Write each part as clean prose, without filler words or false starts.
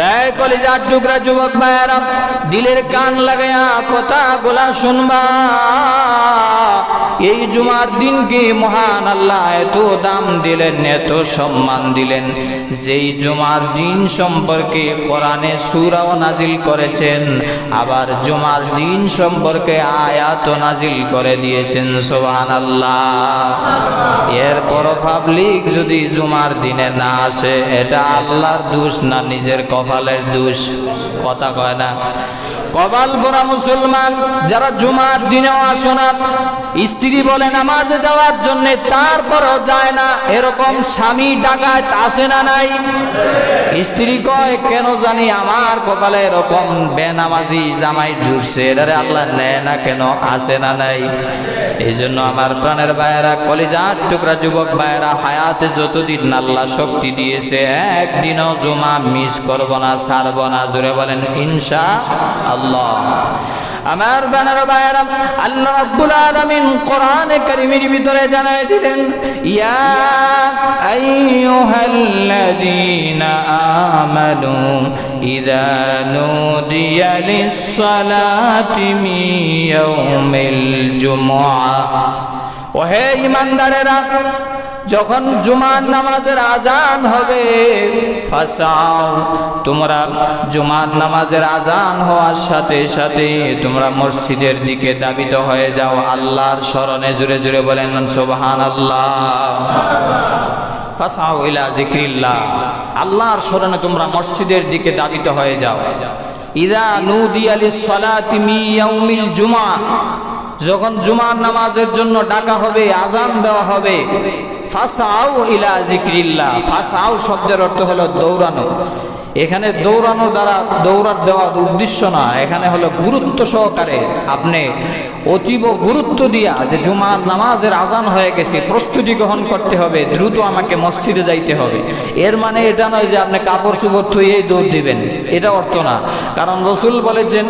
রায় কলিজার টুকরা যুবক ভাইয়েরা, দিলের কান লাগায়া কথাগুলা শুনবা। এই জুমার দিনকে মহান আল্লাহ এত দাম দিলেন, এত সম্মান দিলেন, যেই জুমার দিন সম্পর্কে কোরআনে সূরাও নাজিল করেছেন, আবার জুমার দিন সম্পর্কে আয়াতও নাজিল করে দিয়েছেন। সুবহানাল্লাহ। এরপর পাবলিক যদি জুমার দিনে না আসে, এটা আল্লাহর দোষ না নিজের কপালের দোষ? কথা কয় না? কপাল পোড়া মুসলমান যারা জুমার দিনেও আসে না, স্ত্রী বলে নামাজে যাওয়ার জন্য, তারপরও যায় না, এরকম স্বামী ডাকাত আসে না নাই? স্ত্রী কয় কেন জানি আমার কপালে এরকম বেনামাজি জামাই জুড়ছে, এটারে আল্লাহ নেয় না কেন? আসে না নাই? এই জন্য আমার প্রাণের ভাইয়েরা, কলিজার টুকরা যুবক ভাইয়েরা, হায়াতে যতদিন আল্লাহ শক্তি দিয়েছে, একদিনও জুমা মিস করব না, ছাড়ব না। জোরে বলেন ইনশাআল্লাহ। আমার বানার ভাইয়েরা, আল্লাহ রাব্বুল আলামিন কোরআনে কারীমের ভিতরে জানাই দিলেন, ইয়া আইয়ুহাল্লাযীনা আমানু ইযা নুদিয়া লিস-সালাতি মিন ইয়াউমিল জুমআহ। ওহে ঈমানদারেরা, যখন জুমার নামাজের আজান হবে, ফাসাও, তোমরা জুমার নামাজের আজান হওয়ার সাথে সাথে তোমরা মসজিদের দিকে ধাবিত হয়ে যাও আল্লাহর স্মরণে। জুড়ে জুড়ে বলেন সুবহানাল্লাহ। ফাসাও ইলা যিকরিল্লাহ, আল্লাহর স্মরণে তোমরা মসজিদের দিকে ধাবিত হয়ে যাও। ইযা নুদিয়া লিস-সালাতি মিন ইয়াউমিল জুমআহ, যখন জুমার নামাজের জন্য ডাকা হবে, আজান দেওয়া হবে, ফাসাউ ইলা যিকরিল্লাহ। ফাসাউ শব্দের অর্থ হলো দৌড়ানো। এখানে দৌড়ানো দ্বারা দৌড়ার দেওয়ার উদ্দেশ্য না, এখানে হলো গুরুত্ব সহকারে আপনি অতীব গুরুত্ব দিয়া যে জুমার নামাজের আজান হয়ে গেছে, প্রস্তুতি গ্রহণ করতে হবে, দ্রুত আমাকে মসজিদে যাইতে হবে। এর মানে এটা নয় যে আপনি কাপড় চোপড় ধুয়েই দৌড় দিবেন, এটা অর্থ না। কারণ রাসূল বলেছেন,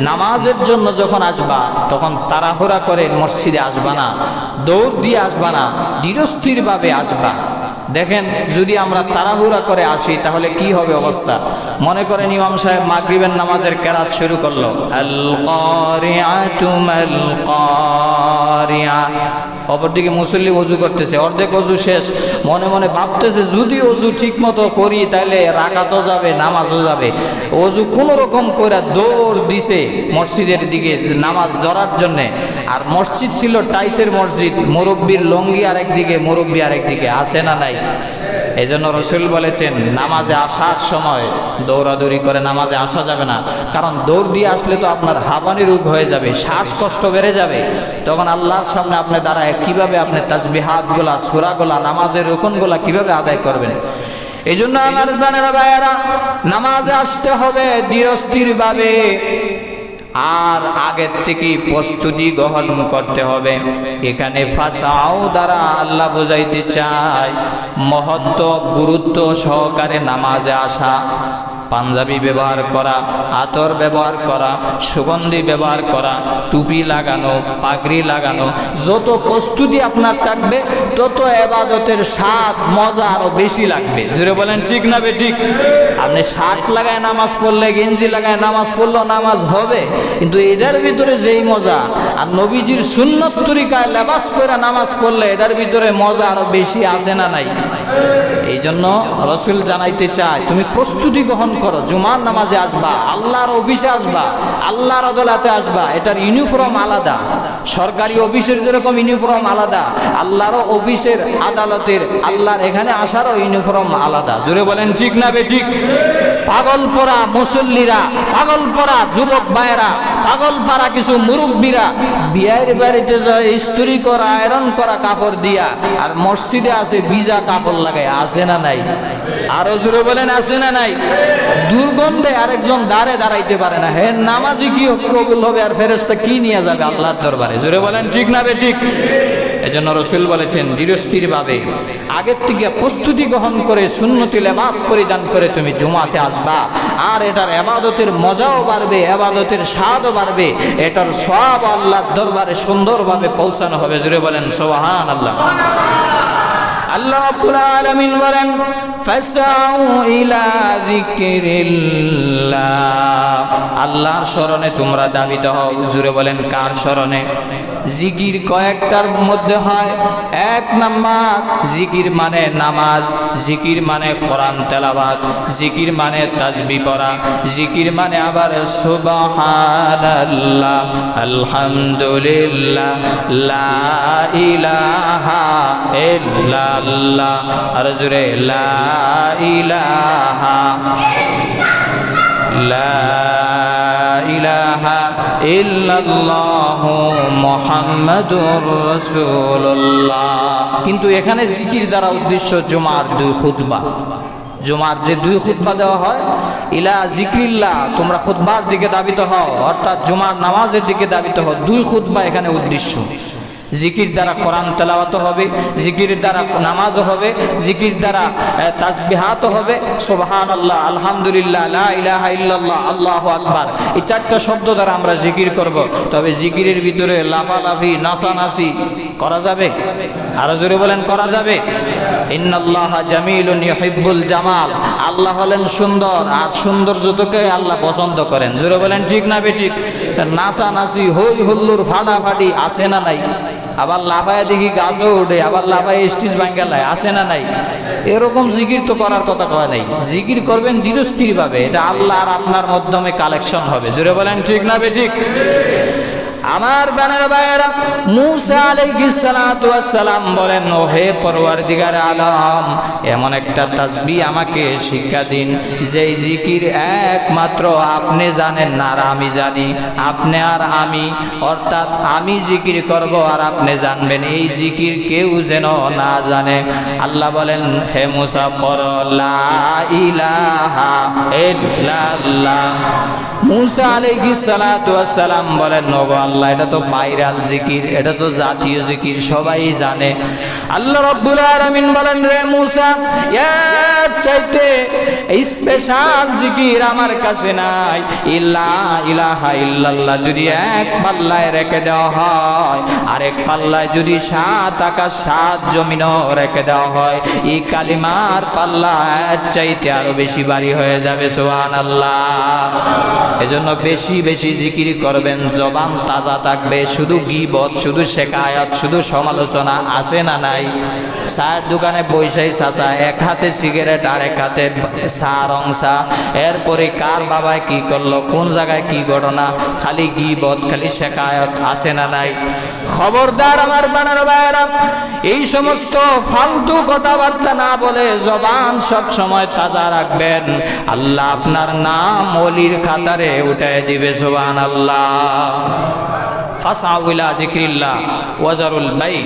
নামাজের জন্য যখন আসবা তখন তাড়াহুড়া করে মসজিদে আসবা না, দৌড় দিয়ে আসবা না, ধীরস্থিরভাবে আসবা। দেখেন, যদি আমরা তাড়াহুড়া করে আসি তাহলে কি হবে অবস্থা? মনে করেন ইমাম সাহেব মাগরিবের নামাজের কেরাত শুরু করলো, আল কারিআতু মাল কারিআ, অপরদিকে মুসল্লি ওযু করতেছে, অর্ধেক ওযু শেষ, মনে মনে ভাবতেছে যদি ওযু ঠিক মতো করি তাহলে রাকাতও যাবে, নামাজও যাবে। ওযু কোনো রকম করে দৌড় দিছে মসজিদের দিকে নামাজ ধরার জন্যে। আর মসজিদ ছিল টাইসের মসজিদ, মুরব্বীর লঙ্গি আরেকদিকে, মুরব্বী আরেকদিকে, আসে না নাই? এই জন্য রাসূল বলেছেন, নামাজে আসার সময় দৌড়াদৌড়ি করে নামাজে আসা যাবে না। কারণ দৌড় দিয়ে আসলে তো আপনার হাঁপানি রোগ হয়ে যাবে, শ্বাসকষ্ট বেড়ে যাবে। তখন আল্লাহর সামনে আপনি দাঁড়ায় কিভাবে আপনি তাসবিহাতগুলা, সূরাগুলা, নামাজের রুকুনগুলা কিভাবে আদায় করবেন? এই জন্য আমার বান্দারা ভাইয়েরা, নামাজে আসতে হবে ধীরস্থিরভাবে, আর আগের থেকে প্রস্তুতি গ্রহণ করতে হবে। এখানে ফাসাও দ্বারা আল্লাহ বোঝাইতে চায় মহত্ব, গুরুত্ব সহকারে নামাজে আসা। পাঞ্জাবি ব্যবহার করা, আতর ব্যবহার করা, সুগন্ধি ব্যবহার করা, টুপি লাগানো, পাগড়ি লাগানো, যত প্রস্তুতি আপনার থাকবে তত ইবাদতের স্বাদ, মজা আরো বেশি লাগবে। জোরে বলেন ঠিক না বেঠিক? আপনি শার্ট লাগায় নামাজ পড়লে, গেঞ্জি লাগায় নামাজ পড়লেও নামাজ হবে, কিন্তু এটার ভিতরে যেই মজা, আর নবীজির সুন্নত তরিকায় লেবাস পরে নামাজ পড়লে এটার ভিতরে মজা আরো বেশি আছে না নাই? এই জন্য রাসূল জানাইতে চায়, তুমি প্রস্তুতি গ্রহণ করো, জুমার নামাজে আসবা, আল্লাহর অফিসে আসবা, আল্লাহর আদালতে আসবা। এটার ইউনিফর্ম আলাদা, সরকারি অফিসের যেরকম ইউনিফর্ম আলাদা, আল্লাহর অফিসের, আদালতের, আল্লাহর এখানে আসারও ইউনিফর্ম আলাদা। জোরে বলেন ঠিক না বেঠিক? পাগল পরা মুসল্লিরা, পাগল পরা যুবক ভাইয়েরা, পাগল পারা কিছু মুরব্বীরা বিয়ের বাড়িতে যায় ইস্ত্রি করা, আয়রন করা কাপড় দিয়া, আর মসজিদে আসে ভিজা কাপড় লাগায়। আসে না নাই? আরো জোরে বলেন আসে না নাই? দুর্গন্ধে আরেকজন দাঁড়াইতে পারে না। হে নামাজি কি কবুল হবে, আর ফেরেশতা কি নিয়ে যাবে আল্লাহর দরবারে? জোরে বলেন ঠিক না বেঠিক? এজন্য রাসূল বলেছেন, ধীরস্থিরভাবে আগের থেকে প্রস্তুতি গ্রহণ করে সুন্নতি লেবাস পরিধান করে তুমি জুমাতে আসবা, আর এটার ইবাদতের মজাও বাড়বে, ইবাদতের স্বাদও বাড়বে, এটার সওয়াব আল্লাহর দরবারে সুন্দরভাবে পৌঁছানো হবে। জোরে বলেন সুবহানাল্লাহ। আল্লাহ রাব্বুল আলামিন বলেন, ফাসআউ ইলা যিকরিল্লাহ, আল্লাহর স্মরণে তোমরা ধাবিত হও। জুড়ে বলেন কার স্মরণে? জিকির কয়েকটার মধ্যে হয়। এক নাম্বার জিকির মানে নামাজ, জিকির মানে কোরআন তেলাওয়াত, জিকির মানে তাসবিহ পড়া, জিকির মানে আবার সুবহানাল্লাহ, আলহামদুলিল্লাহ, লা ইলাহা ইল্লাল্লাহ, আর জোরে লা ইলাহা ইল্লাল্লাহু মুহাম্মাদুর রাসূলুল্লাহ। কিন্তু এখানে জিকির দ্বারা উদ্দেশ্য জুমার 2 খুতবা। জুমার যে 2 খুতবা দেওয়া হয়, ইলা জিক্রিল্লাহ, তোমরা খুতবার দিকে ধাবিত হও, অর্থাৎ জুমার নামাজের দিকে ধাবিত হও। 2 খুতবা এখানে উদ্দেশ্য। জিকির দ্বারা কোরআন তেলাওয়াত হবে, জিকির দ্বারা নামাজও হবে, জিকির দ্বারা তাসবিহাতও হবে, সুবহানাল্লাহ, আলহামদুলিল্লাহ, লা ইলাহা ইল্লাল্লাহ, আল্লাহু আকবার। এই 4টা শব্দ দ্বারা আমরা জিকির করব। তবে জিকিরের ভিতরে লাফালাফি নাচানাচি করা যাবে? আরো জোরে বলেন, করা যাবে? ইন্নাল্লাহা জামিলুন ইউহিব্বুল জামাল, আল্লাহ হলেন সুন্দর, আর সৌন্দর্যকে আল্লাহ পছন্দ করেন। জোরে বলেন ঠিক না বেঠিক? নাচানাচি, হই হুল্লোড়, ফাটাফাটি আছে না নাই? আবার লাফায় দেখি গাছও ওঠে, আবার লাফায় স্টিচ ভাঙ্গালায়, আছে না নাই? এরকম জিকির তো করার কথা কয় নাই। জিকির করবেন ধীরস্থির ভাবে, এটা আল্লাহ আর আপনার মাধ্যমে কালেকশন হবে। জোরে বলেন ঠিক না বেঠিক? আমার বানার ভাইয়েরা, মূসা আলাইহিস সালাতু ওয়াস সালাম বলেন, ও হে পরওয়ারদিগার আলম, এমন একটা তাসবিহ আমাকে শিক্ষা দিন যেই জিকির একমাত্র আপনি জানেন না আর আমি জানি, আপনি আর আমি, অর্থাৎ আমি জিকির করব আর আপনি জানবেন, এই জিকির কেউ যেন না জানে। আল্লাহ বলেন, হে মূসা পড়ো লা ইলাহা ইল্লাল্লাহ। মূসা আলাইহিস সালাতু ওয়াস সালাম বলেন, ওগো আল্লাহ, এটা তো ভাইরাল জিকির, এটা তো জাতীয় জিকির, সবাই জানে। আল্লাহ রাব্বুল আলামিন বলেন, রে মূসা, এর চাইতে স্পেশাল জিকির আমার কাছে নাই। ইল্লা ইলাহা ইল্লাল্লাহ যদি এক পাল্লায় রেখে দেওয়া হয়, আরেক পাল্লায় যদি 7 আকাশ 7 জমিনও রেখে দেওয়া হয়, এই কালিমার পাল্লা এর চাইতে আরো বেশি ভারী হয়ে যাবে। সুবহানাল্লাহ। এজন্য বেশি বেশি জিকির করবেন, জবান তাজা থাকবে। শুধু গীবত, শুধু শেকায়াত, শুধু সমালোচনা আছে না নাই? চায়ের দোকানে বৈশাই চাচা, এক হাতে সিগারেট আর এক হাতে চা, রং চা, এরপরে কার বাবায় কি করলো, কোন জায়গায় কি ঘটনা, খালি গীবত, খালি শেকায়াত, আছে না নাই? খবরদার আমার বানার ভাইয়েরা, এই সমস্ত ফালতু কথাবার্তা না বলে জবান সব সময় তাজা রাখবেন। আল্লাহ আপনার নাম ওলির খাতারে উঠায় দিবে। সুবহানাল্লাহ। ফাসআউ ইলা যিকরিল্লাহ ওয়াজারুল বাই।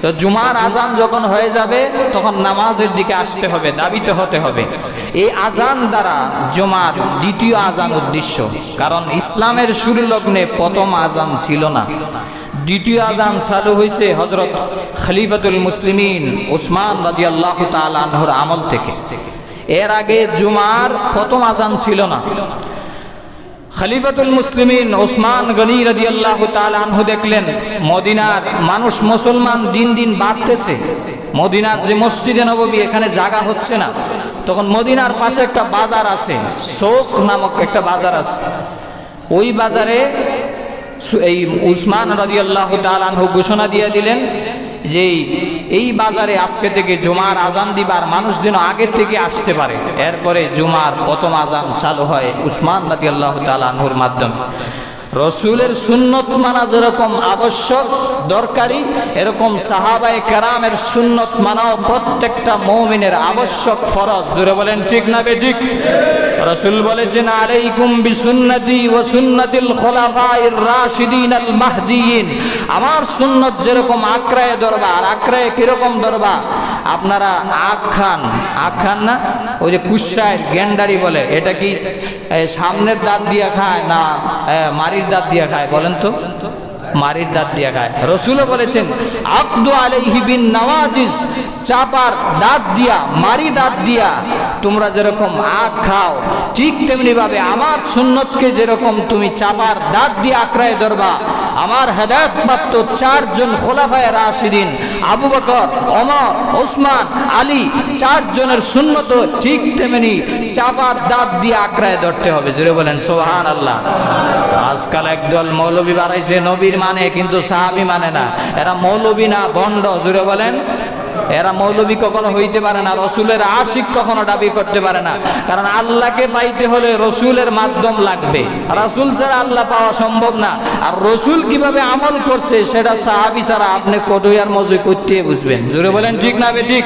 তো জুমার আজান যখন হয়ে যাবে, তখন নামাজের দিকে আসতে হবে, দাবিতে হতে হবে। এই আজান দ্বারা জুমার 2য় আজান উদ্দেশ্য, কারণ ইসলামের শুরু লগ্নে প্রথম আজান ছিল না। 2য় আজান চালু হয়েছে হযরত খলিফাতুল মুসলিমিন উসমান রাদিয়াল্লাহু তাআলা আনহুর আমল থেকে। এর আগে জুমার প্রথম আজান ছিল না। খলিফাতুল মুসলিমিন উসমান গনি রাদিয়াল্লাহু তাআলা আনহু দেখলেন মদিনার মানুষ, মুসলমান দিন দিন বাড়তেছে, মদিনার যে মসজিদে নববী এখানে জায়গা হচ্ছে না। তখন মদিনার পাশে একটা বাজার আছে, সৌক নামক একটা বাজার আছে। ওই বাজারে এই উসমান রাদিয়াল্লাহু তাআলা আনহু ঘোষণা দিয়ে দিলেন যে এই বাজারে আজকে থেকে জুমার আজান দিবার মানুষ যেন আগের থেকে আসতে পারে। এরপরে জুমার প্রথম আজান চালু হয় উসমান রাদিয়াল্লাহু তাআলা আনহুর মাধ্যমে। রসুলের সুন্নত মানা যেরকম আবশ্যক দরকারি, এরকম সাহাবায়ে কেরামের সুন্নত মানাও প্রত্যেকটা মুমিনের আবশ্যক, ফরজ। জোরে বলেন ঠিক না বেঠিক? রসুল বলেছেন, আলাইকুম বিসুন্নতি ওয়া সুন্নাতিল খুলাফায়ে রাশিদিন আল মাহদিয়িন। আমার সুন্নত যেরকম আঁকড়ায় ধরবা, আর আঁকড়ায় কিরকম ধরবা? আপনারা আখ খান না, ওই যে কুশায় গেন্ডারি বলে, এটা কি সামনের দাঁত দিয়ে খায় না মারির দাঁত দিয়ে খায়? বলেন তো। মারির দাঁত দিয়ে খায়। রসুলও বলেছেন, আকদু আলাইহি বিন নওয়াজিজ, চাপার দাঁত দিয়া, মারি দাঁত দিয়া তোমরা যেরকম আখ খাও, ঠিক তেমনি ভাবে আমার সুন্নতকে যেরকম তুমি চাপার দাঁত দিয়ে আঁকড়ায় ধরবা। আমার হেদায়েত প্রাপ্ত 4 জন খোলাফায়ে রাশিদিন আবু বকর, ওমর, ওসমান, আলী 4 জনের সুন্নত ঠিক তেমনি চাপার দাঁত দিয়ে আঁকড়ায় ধরতে হবে। জোরে বলেন সুবহানাল্লাহ। আজকাল একদল মৌলবী বাড়াইছে, নবীর মানে কিন্তু সাহাবী মানে না। এরা মৌলবী না, ভণ্ড। জোরে বলেন। এরা মৌলবী কখনো হইতে পারে না, রসুলের আশিক কখনো দাবি করতে পারে না। কারণ আল্লাহকে পাইতে হলে রসুলের মাধ্যম লাগবে, রসুল ছাড়া আল্লাহ পাওয়া সম্ভব না। আর রসুল কিভাবে আমল করছে সেটা সাহাবী ছাড়া আপনি কটুইয়ার মজুই করতে বুঝবেন। জোরে বলেন ঠিক না বেঠিক?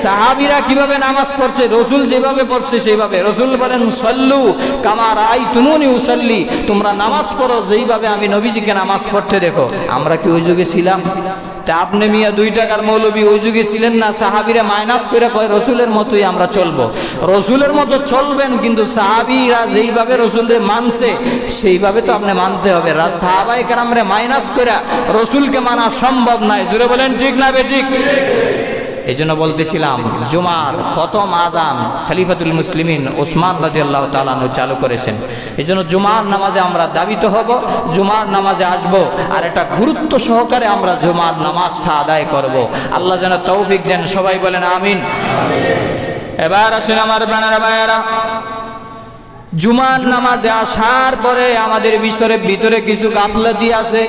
সাহাবীরা কিভাবে নামাজ পড়ছে, রসুল যেভাবে পড়ছে সেইভাবে। রসুল বলেন সল্লু কামা রাআইতুমুনি উসাল্লি, তোমরা নামাজ পড়ো যেইভাবে আমি নবীজিকে নামাজ পড়তে দেখো। আমরা কি ওই যুগে ছিলাম? তা আপনি মিয়া 2 টাকার মৌলবী ওই যুগে ছিলেন না? সাহাবীরা মাইনাস করে কয় রসুলের মতোই আমরা চলবো। রসুলের মতো চলবেন, কিন্তু সাহাবীরা যেইভাবে রসুলদের মানছে সেইভাবে তো আপনি মানতে হবে। সাহাবায়ে কেরামরে মাইনাস করে রসুলকে মানা সম্ভব নয়। জোরে বলেন ঠিক না বেঠিক? এই জন্য বলতেছিলাম, জুমার প্রথম আজান খলিফাতুল মুসলিমিন ওসমান রাদিয়াল্লাহু তাআলা আনহু চালু করেছেন। এই জন্য জুমার নামাজে আমরা দাবিত হব, জুমার নামাজে আসব, আর এটা গুরুত্ব সহকারে আমরা জুমার নামাজটা আদায় করব। আল্লাহ যেন তৌফিক দেন। সবাই বলেন আমিন। এবার আসেন আমার প্রাণের ভাইয়েরা, জুমার নামাজে আসার পরে আমাদের ভিতরে কিছু গাফলতি আছে।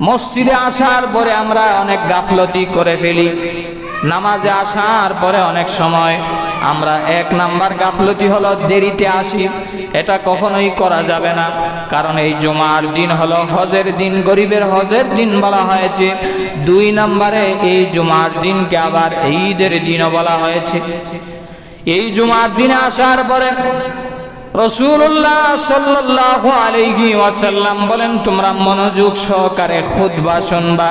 মসজিদে আসার পরে আমরা অনেক গাফলতি করে ফেলি। নামাজে আসার পরে অনেক সময় আমরা 1 নাম্বার গাফলতি হলো দেরিতে আসি। এটা কখনোই করা যাবে না, কারণ এই জুমার দিন হলো হজের দিন, গরিবের হজের দিন বলা হয়েছে। 2 নম্বরে এই জুমার দিনকে আবার ঈদের দিনও বলা হয়েছে। এই জুমার দিনে আসার পরে রাসূলুল্লাহ সাল্লাল্লাহু আলাইহি ওয়াসাল্লাম বলেন, তোমরা মনোযোগ সহকারে খুতবা শুনবা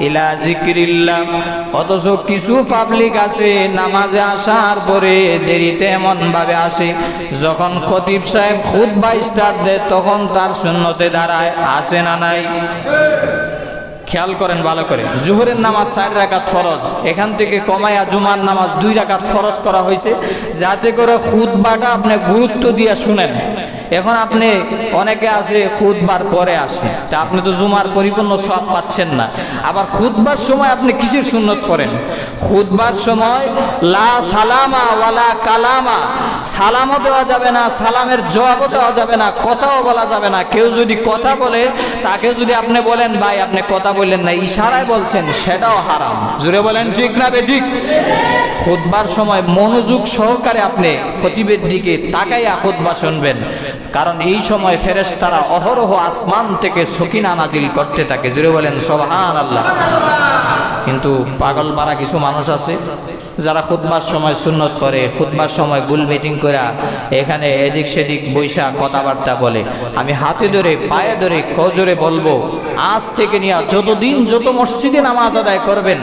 ইলা যিকরিল্লাহ। অথচ কিছু পাবলিক আছে নামাজে আসার পরে দেরিতে এমন ভাবে আসে, যখন খতিব সাহেব খুতবা স্টার্ট দেয় তখন তার সুন্নতে দাঁড়ায়। আছে না নাই? খেয়াল করেন ভালো করে। জোহরের নামাজ 4 রাকাত ফরজ, এখান থেকে কমায়া জুমার নামাজ 2 রাকাত ফরজ করা হয়েছে, যাতে করে খুতবাটা আপনি গুরুত্ব দিয়ে শুনেন। এখন আপনি অনেকে আছে খুতবার পরে আসে, তা আপনি তো জুমার পরিপূর্ণ সওয়াব পাচ্ছেন না। আবার খুতবার সময় আপনি কিসের সুন্নত করেন? খুতবার সময় লা সালামা ওয়ালা কালামা, সালামও দেওয়া যাবে না, সালামের জবাবও দেওয়া যাবে না, কথাও বলা যাবে না। কেউ যদি কথা বলে তাকে যদি আপনি বলেন ভাই আপনি কথা বললেন না, ইশারায় বলছেন, সেটাও হারাম। জোরে বলেন ঠিক না বেঠিক? খুতবার সময় মনোযোগ সহকারে আপনি খতিবের দিকে তাকাইয়া খুতবা শুনবেন, কারণ এই সময় ফেরেশতারা অহরহ আসমান থেকে সকিনা নাজিল করতে থাকে। জোরে বলেন সুবহানাল্লাহ। কিন্তু পাগল পারা কিছু মানুষ আছে যারা খুতবার সময় সুন্নত করে, খুতবার সময় গুল মিটিং করে এখানে এদিক সেদিক বৈশা কথাবার্তা বলে। আমি হাতে ধরে পায়ে ধরে কজোরে বলবো, আজ থেকে নিয়ে যতদিন যত মসজিদে নামাজ আদায় করবেন,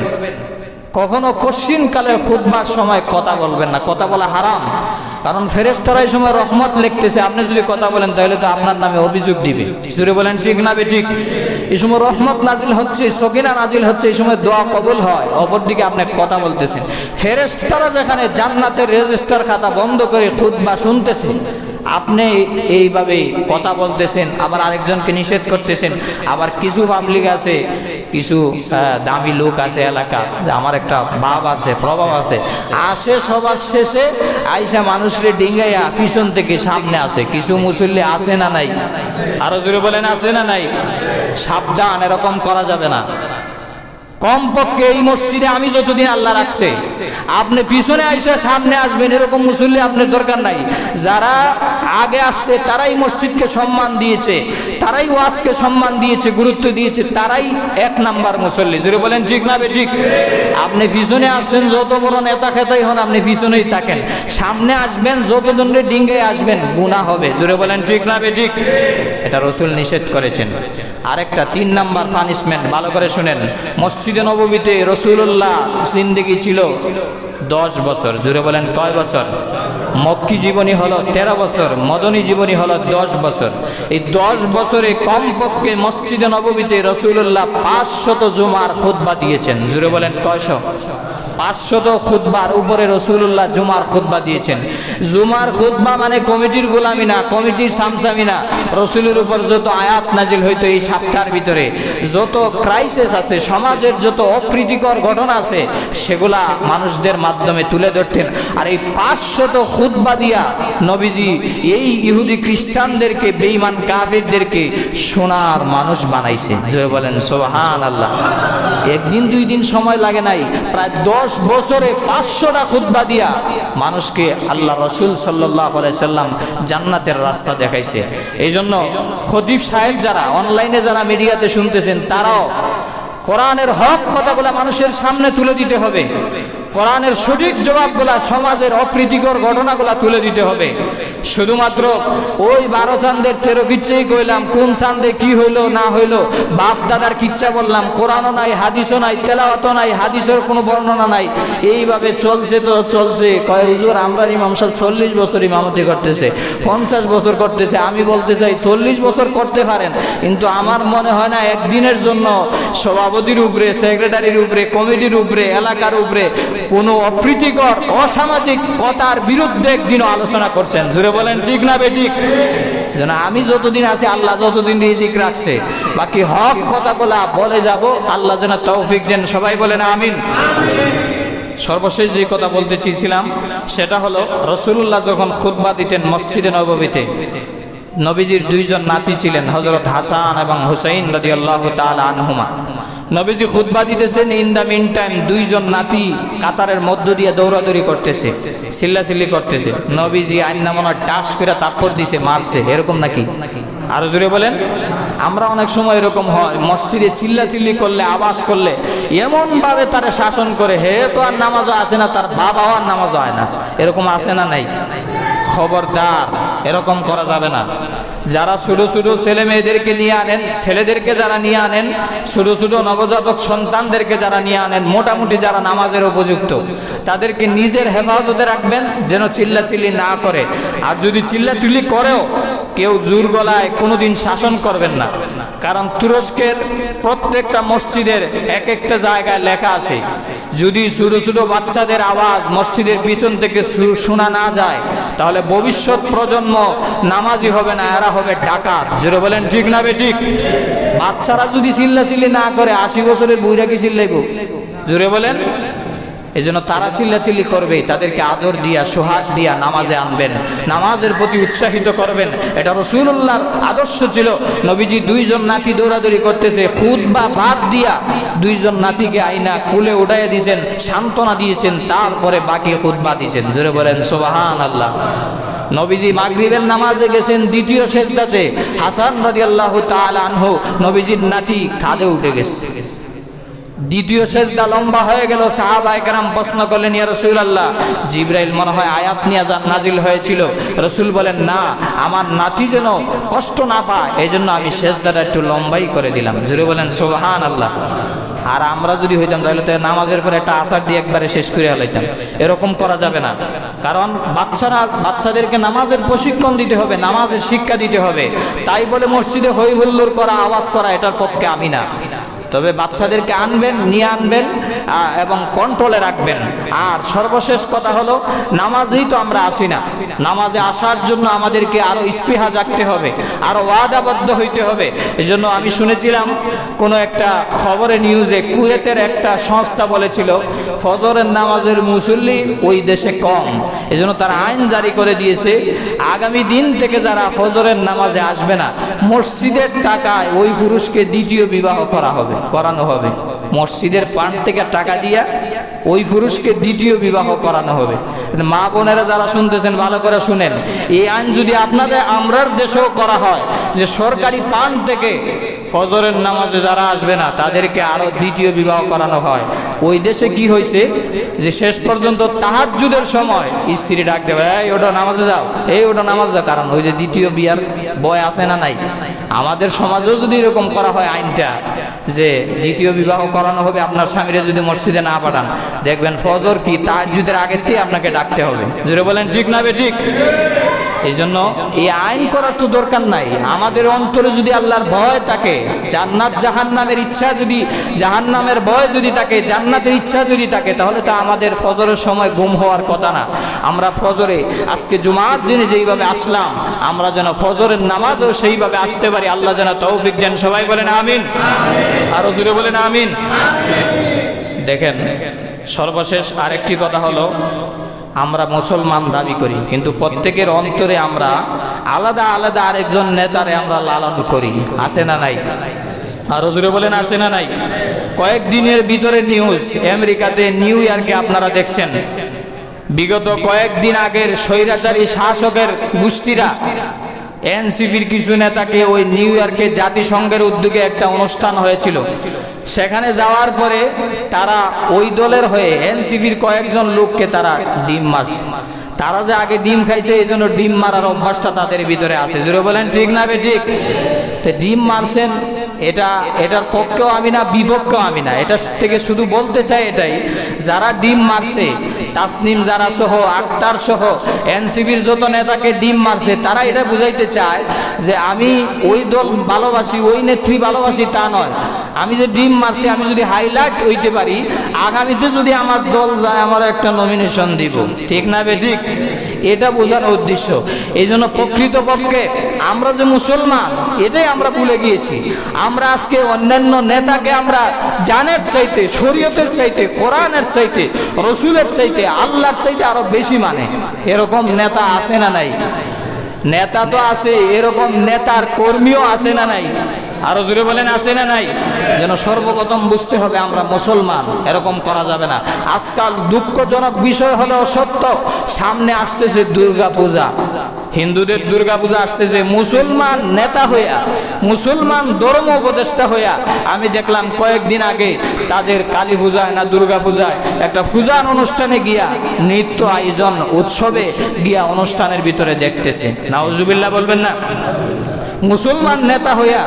কখনো কশিন কালে খুতবার সময় কথা বলবেন না। কথা বলা হারাম, কারণ ফেরেশতারা এই সময় রহমত লিখতেছে। আপনি যদি কথা বলেন তাহলে তো আপনার নামে অভিযোগ দিবে। জোরে বলেন ঠিক না বেঠিক? এই সময় রহমত নাজিল হচ্ছে, সকিনা নাজিল হচ্ছে, এই সময় দোয়া কবুল হয়। অপরদিকে আপনি কথা বলতেছেন, ফেরেশতারা যেখানে জান্নাতের রেজিস্টার খাতা বন্ধ করে খুতবা শুনতেছে, আপনি এইভাবে কথা বলতেছেন, আবার আরেকজনকে নিষেধ করতেছেন। আবার কিছু পাবলিক আছে, কিছু দামি লোক আছে এলাকা, আমার একটা ভাব আছে, প্রভাব আছে, আসে সবার শেষে আইসা মানুষরে ডিঙ্গাইয়া পিছন থেকে সামনে আসে। কিছু মুসল্লি আছে না নাই? আরো জোরে বলেন আছে না নাই? সাবধান, এরকম করা যাবে না। কমপক্ষে এই মসজিদে আমি যতদিন আল্লাহ রাখছে, আপনি পিছনে আইসা সামনে আসবেন এরকম মুসল্লি আপনার দরকার নাই। যারা আগে আসছে তারাই মসজিদকে সম্মান দিয়েছে, তারাই ওয়াজকে সম্মান দিয়েছে, গুরুত্ব দিয়েছে, তারাই 1 নাম্বার মুসল্লি। জোরে বলেন ঠিক না বেঠিক? আপনি পিছনে আসছেন, যত বড় নেতা খেতাই হন আপনি পিছনেই থাকেন, সামনে আসবেন, যত দণ্ডে ডিঙ্গায় আসবেন গুনাহ হবে। জোরে বলেন ঠিক না বেঠিক? এটা রাসূল নিষেধ করেছেন। আরেকটা 3 নাম্বার পানিশমেন্ট, ভালো করে শুনেন। মসজিদে নববীতে রাসূলুল্লাহ জিন্দেগি ছিল 10 বছর। জোরে বলেন কয় বছর? মক্কি জীবনী হলো 13 বছর, মদনী জীবনী হলো 10 বছর। এই 10 বছরে কমপক্ষে মসজিদে নববীতে রাসূলুল্লাহ 500 জুমার খুতবা দিয়েছেন। জুড়ে বলেন কয়শো? 500 খুতবার উপরে রাসূলুল্লাহ জুমার খুতবা দিয়েছেন। জুমার খুতবা মানে কমিটির গোলামি না, কমিটির সামসামি না। রাসূলের উপর যত আয়াত নাজিল হইতো এই সপ্তাহের ভিতরে, যত ক্রাইসিস আছে, সমাজের যত অপ্রীতিকর ঘটনা আছে, সেগুলা মানুষদের মাধ্যমে তুলে ধরতেন। আর এই 500 খুতবা দিয়া নবীজি এই ইহুদি খ্রিস্টানদেরকে, বেঈমান কাফিরদেরকে সোনার মানুষ বানাইছে। জোরে বলেন সুবহানাল্লাহ। একদিন দুই দিন সময় লাগে নাই, প্রায় 10 বছরে 500টা খুতবা দিয়া মানুষকে আল্লাহ রাসূল সাল্লাল্লাহু আলাইহি সাল্লাম জান্নাতের রাস্তা দেখাইছে। এই জন্য খতিব সাহেব যারা অনলাইনে, যারা মিডিয়াতে শুনতেছেন, তারাও কোরআনের হক কথাগুলো মানুষের সামনে তুলে দিতে হবে। কোরআনের সঠিক জবাবগুলা, সমাজের অপ্রীতিকর ঘটনাগুলা তুলে দিতে হবে। শুধুমাত্র ওই 12 চাঁদের 13 কিচ্ছাই কইলাম, কোন চাঁদে কি হইলো না হইলো, বাপ দাদার কিচ্ছা বললাম, কোরআনও নাই, হাদিসও নাই, তেলাওয়াতও নাই, হাদিসের কোনো বর্ণনা নাই, এইভাবে চলছে তো চলছে। কয় হুজুর আমরা ইমাম সাহেব 40 বছর ইমামতি করতেছে, 50 বছর করতেছে। আমি বলতে চাই 40 বছর করতে পারেন, কিন্তু আমার মনে হয় না একদিনের জন্য সভাপতির উপরে, সেক্রেটারির উপরে, কমিটির উপরে, এলাকার উপরে কোনো অপ্রীতিকর অসামাজিক কথার বিরুদ্ধে একদিনও আলোচনা করছেন। জুড়ে বলেন ঠিক না বেঠিক? যেন আমি যতদিন আছি, আল্লাহ যতদিন রিজিক রাখছে, বাকি হক কথাগুলা বলে যাব। আল্লাহ যেন তৌফিক দেন। সবাই বলেন আমিন। সর্বশেষ যে কথা বলতে চেয়েছিলাম সেটা হলো, রাসূলুল্লাহ যখন খুতবা দিতেন মসজিদে নববীতে, নবীজির 2 জন নাতি ছিলেন, হযরত হাসান এবং হুসাইন রাদিয়াল্লাহু তাআলা আনহুমা। নবীজি খুতবা দিতেছেন, ইন দা মিন টাইম 2 জন নাতি কাতারের মধ্য দিয়ে দৌড়াদৌড়ি করতেছে, চিল্লাচিল্লি করতেছে। নবীজি আইনা মনে টাস করে তারপর দিছে, মারছে, এরকম নাকি? আরো জোরে বলেন। আমরা অনেক সময় এরকম হয়, মসজিদে চিল্লাচিল্লি করলে, আওয়াজ করলে এমন ভাবে তারা শাসন করে, হে তো আর নামাজও আসে না, তার বাবাও আর নামাজও হয় না। এরকম আছে না নাই? খবরদার, এরকম করা যাবে না। যারা ছোট ছোট ছেলে মেয়েদেরকে নিয়ে আনেন, ছেলেদেরকে যারা নিয়ে আনেন, ছোট ছোট নবজাতক সন্তানদেরকে যারা নিয়ে আনেন, মোটামুটি যারা নামাজের উপযুক্ত, তাদেরকে নিজের হেফাজতে রাখবেন যেন চিল্লাচিল্লি না করে। আর যদি চিল্লাচিল্লি করেও কেউ জোর গলায় কোনোদিন শাসন করবেন না। কারণ তুরস্কের প্রত্যেকটা মসজিদের এক একটা জায়গায় লেখা আছে, যদি ছোট ছোট বাচ্চাদের আওয়াজ মসজিদের পিছন থেকে শোনা না যায়, তাহলে ভবিষ্যৎ প্রজন্ম নামাজি হবে না, এরা হবে ডাকাত। জোরে বলেন ঠিক না বেঠিক? বাচ্চারা যদি চিল্লাচিল্লি না করে, 80 বছরের বুইরা কি চিল্লাইব? জোরে বলেন। এই জন্য তারা চিল্লাচিল্লি করবে, তাদেরকে আদর দিয়া, সোহাগ দিয়া নামাজে আনবেন, নামাজের প্রতি উৎসাহিত করবেন। এটা রাসূলুল্লাহর আদর্শ ছিল। নবীজি 2 জন নাতি দৌড়াদৌড়ি করতেছে, খুতবা বাদ দিয়া 2 জন নাতিকে আইনা কোলে উঠাইয়া দিয়েছেন, সান্ত্বনা দিয়েছেন, তারপরে বাকি খুতবা দিয়েছেন। জোরে বলেন সুবহানাল্লাহ। নবীজি মাগরিবের নামাজে গেছেন, দ্বিতীয় সেজদাতে হাসান রাদিয়াল্লাহু তাআলা আনহু নবীজির নাতি কাঁধে উঠে গেছে। দ্বিতীয় সেজদা লম্বা হয়ে গেল। সাহাবায়ে কেরাম প্রশ্ন করলেন, ইয়া রাসূলুল্লাহ, জিবরাইল মনে হয় আয়াত নিয়ে নাজিল হয়েছিল। রাসূল বলেন, না, আমার নাতি যেন কষ্ট না পায়, এজন্য আমি সেজদাটা একটু লম্বাই করে দিলাম। জোরে বলেন সুবহানাল্লাহ। আর আমরা যদি হইতাম তাহলে তো নামাজের পরে একটা আসার দিয়ে একবারে শেষ করে ফেলাইতাম। এরকম করা যাবে না। কারণ বাচ্চাদেরকে নামাজের প্রশিক্ষণ দিতে হবে, নামাজের শিক্ষা দিতে হবে। তাই বলে মসজিদে হই হুল্লোড় করা, আওয়াজ করা, এটার পক্ষে আমি না। তবে বাচ্চাদেরকে আনবেন, নিয়ে আনবেন এবং কন্ট্রোলে রাখবেন। আর সর্বশেষ কথা হলো, নামাজেই তো আমরা আসি না, নামাজে আসার জন্য আমাদেরকে আরো স্পৃহা জাগতে হবে, আরো ওয়াদাবদ্ধ হইতে হবে। এজন্য আমি শুনেছিলাম কোনো একটা খবরে, নিউজে, কুয়েতের একটা সংস্থা বলেছিল ফজরের নামাজের মুসল্লি ওই দেশে কম, এজন্য তারা আইন জারি করে দিয়েছে, আগামী দিন থেকে যারা ফজরের নামাজে আসবে না, মসজিদের টাকায় ওই পুরুষকে দ্বিতীয় বিবাহ করানো হবে। মসজিদের পান থেকে টাকা দিয়া ওই পুরুষকে দ্বিতীয় বিবাহ করানো হবে। মা বোনেরা যারা শুনতেছেন ভালো করে শুনেন, এই আইন যদি আপনাদের আমরার দেশেও করা হয়, যে সরকারি পান থেকে ফজরের নামাজে যারা আসবে না তাদেরকে আরো দ্বিতীয় বিবাহ করানো হয়, ওই দেশে কি হয়েছে যে শেষ পর্যন্ত তাহাজ্জুদের সময় স্ত্রী ডাক দেবে, এই ওটা নামাজে যাও, এই ওটা নামাজ যাও। কারণ ওই যে দ্বিতীয় বিয়ার বয় আছে না নাই? আমাদের সমাজেও যদি এরকম করা হয় আইনটা যে দ্বিতীয় বিবাহ করানো হবে আপনার স্বামীরা যদি মসজিদে না পাঠান, দেখবেন ফজর কি তাহাজ্জুদের আগের থেকে আপনাকে ডাকতে হবে। জোরে বলেন ঠিক না বেঠিক? এই জন্য এই আইন করার তো দরকার নাই। আমাদের অন্তরে যদি আল্লাহর ভয় থাকে, জান্নাত জাহান্নামের ইচ্ছা যদি, জাহান্নামের ভয় যদি থাকে, জান্নাতের ইচ্ছা যদি থাকে, তাহলে তো আমাদের ফজরের সময় গুম হওয়ার কথা না। আমরা ফজরে আজকে জুমার দিনে যেইভাবে আসলাম, আমরা যেন ফজরের নামাজও সেইভাবে আসতে পারি। আল্লাহ যেন তৌফিক দেন। সবাই বলেন আমিন। আরো জোরে বলেন আমিন। দেখেন, সর্বশেষ আরেকটি কথা হলো, আমরা মুসলমান দাবি করি, কিন্তু প্রত্যেকের অন্তরে আমরা আলাদা আলাদা আরেকজন নেতারে আমরা লালন করি। আছে না নাই? আরো জোরে বলেন আছে না নাই? কয়েকদিনের ভিতরে নিউজ, আমেরিকাতে নিউ ইয়র্কে আপনারা দেখছেন, বিগত কয়েকদিন আগের স্বৈরাচারী শাসকের গোষ্ঠীরা এনসিপির কিছু নেতাকে ওই নিউ ইয়র্কে জাতিসংঘের উদ্যোগে একটা অনুষ্ঠান হয়েছিল, সেখানে যাওয়ার পরে তারা ওই দলের হয়ে এনসিপির কয়েকজন লোককে তারা ডিম মারছে। তারা যে আগে ডিম খাইছে, এই জন্য ডিম মারার অভ্যাসটা তাদের ভিতরে আছে। জোরে বলেন ঠিক না বেঠিক? তো ডিম মারছেন, এটার পক্ষেও আমি না, বিপক্ষেও আমি না। এটা থেকে শুধু বলতে চাই এটাই, যারা ডিম মারছে, তাসনিম যারা সহ, আক্তার সহ এনসিপির যত নেতাকে ডিম মারছে, তারা এটা বুঝাইতে চায় যে আমি ওই দল ভালোবাসি, ওই নেত্রী ভালোবাসি, তা নয়। আমি যে ডিম মারছি, আমি যদি হাইলাইট হইতে পারি, আগামীতে যদি আমার দল যায়, আমার একটা নমিনেশন দিব। ঠিক না বেঠিক? এটা বোঝানোর উদ্দেশ্য। এই জন্য প্রকৃতপক্ষে আমরা যে মুসলমান, এটাই আমরা ভুলে গিয়েছি। আমরা আজকে অন্যান্য নেতাকে আমরা জানের চাইতে, শরীয়তের চাইতে, কোরআনের চাইতে, রসুলের চাইতে, আল্লাহর চাইতে আরো বেশি মানে। এরকম নেতা আছে না নাই? নেতা তো আছে, এরকম নেতার কর্মীও আছে না নাই? আরো জোরে বলেন আছে না নাই? যেন সর্বপ্রথম বুঝতে হবে আমরা মুসলমান, এরকম করা যাবে না। আজকাল দুঃখজনক বিষয় হলো সত্য, সামনে আসতেছে দুর্গা পূজা, হিন্দুদের দুর্গা পূজা আসতেছে। মুসলমান নেতা হইয়া, মুসলমান ধর্ম উপদেষ্টা হইয়া আমি দেখলাম কয়েকদিন আগে তাদের কালী পূজায় না দুর্গা পূজায় একটা পূজার অনুষ্ঠানে গিয়া নৃত্য আয়োজন, উৎসবে গিয়া অনুষ্ঠানের ভিতরে দেখতেছে। নাউজুবিল্লাহ বলবেন না? মুসলমান নেতা হইয়া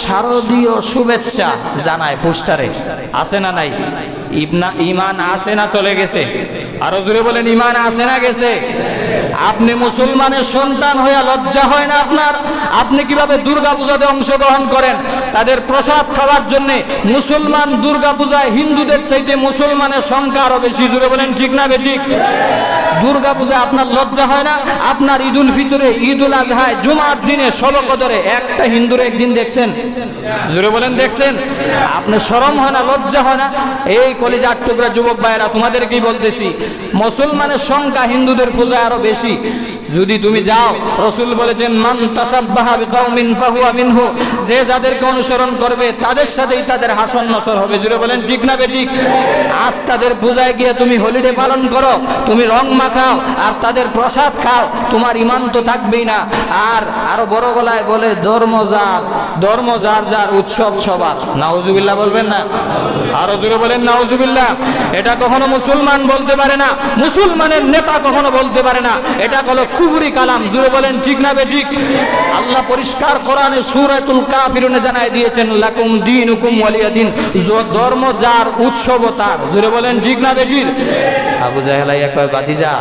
শারদীয় শুভেচ্ছা জানায় পোস্টারে। আছে না নাই? ইমান আছে না চলে গেছে? আরো জোরে বলেন ইমান আছে না গেছে? আপনি মুসলমানের সন্তান হইয়া লজ্জা হয় না আপনার? আপনি কিভাবে দুর্গা পূজাতে অংশগ্রহণ করেন? তাদের প্রসাদ খাওয়ার জন্য মুসলমান দুর্গা পূজায় হিন্দুদের চাইতে মুসলমানের সংখ্যা আরো বেশি। জোরে বলেন ঠিক না বেঠিক? দুর্গা পূজা আপনার লজ্জা হয় না? আপনার ঈদুল ফিতরে, ঈদুল আজহায়, জুমার দিনে, শবে কদরে একটা হিন্দুর একদিন দেখছেন? জোরে বলেন দেখছেন? আপনি শরম হয় না, লজ্জা হয় না? এই কলিজার টুকরা যুবক ভাইয়েরা, তোমাদেরকেই বলতেছি, মুসলমানের সংখ্যা হিন্দুদের পূজায় আরো বেশি। যদি তুমি যাও, রাসূল বলেছেন মান তাসাব্বাহা বিকাউমিন ফাহুয়া মিনহু, যে যাদেরকে অনুসরণ করবে তাদের সাথেই তাদের হাসন নসর হবে। জোরে বলেন ঠিক না বেঠিক? আজ তাদের পূজায় গিয়ে তুমি হলিডে পালন করো, তুমি রং মাখাও আর তাদের প্রসাদ খাও, তোমার ঈমান তো থাকবেই না। আর আরো বড় গলায় বলে ধর্ম যার যার, উৎসব সবার। নাউজুবিল্লাহ বলবেন না? আরো জোরে বলেন নাউজুবিল্লাহ। এটা কখনো মুসলমান বলতে পারে না, মুসলমানের নেতা কখনো বলতে পারে না। এটা হলো কুফরি কালাম। জোরে বলেন ঠিক না বেঠিক? আল্লাহ পরিষ্কার কোরআনে সূরাতুল কাফিরুনে জানায় দিয়েছেন লাকুম দীনুকুম ওয়ালিয়া দিন, ধর্ম যার, উৎসব তার। জোরে বলেন ঠিক না বেঠিক? আবু জাহেলাইয়া কয় বাতিজা,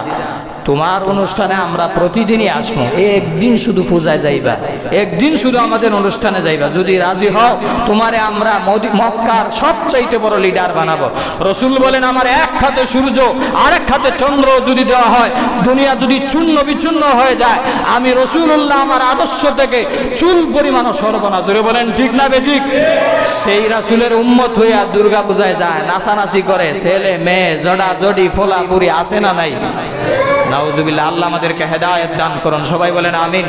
তোমার অনুষ্ঠানে আমরা প্রতিদিনই আসবো, একদিন শুধু পূজায় যাইবা, একদিন শুধু আমাদের অনুষ্ঠানে যাইবা। যদি রাজি হও, তোমারে আমরা মক্কার সবচাইতে বড় লিডার বানাবো। রাসূল বলেন আমার এক হাতে সূর্য আর এক হাতে চন্দ্র যদি দেওয়া হয়, দুনিয়া যদি চূর্ণ বিচূর্ণ হয়ে যায়, আমি রাসূলুল্লাহ আমার আদর্শ থেকে চুল পরিমাণও সরব না। জোরে বলেন ঠিক না বেঠিক? সেই রাসূলের উম্মত হইয়া দুর্গা পূজায় যায়, নাচানাচি করে, ছেলে মেয়ে জড়া জড়ি ফোলাপুরি, আছে না নাই? নাউজুবিল্লাহ। আল্লাহ আমাদেরকে হেদায়েত দান করুন। সবাই বলেন আমিন।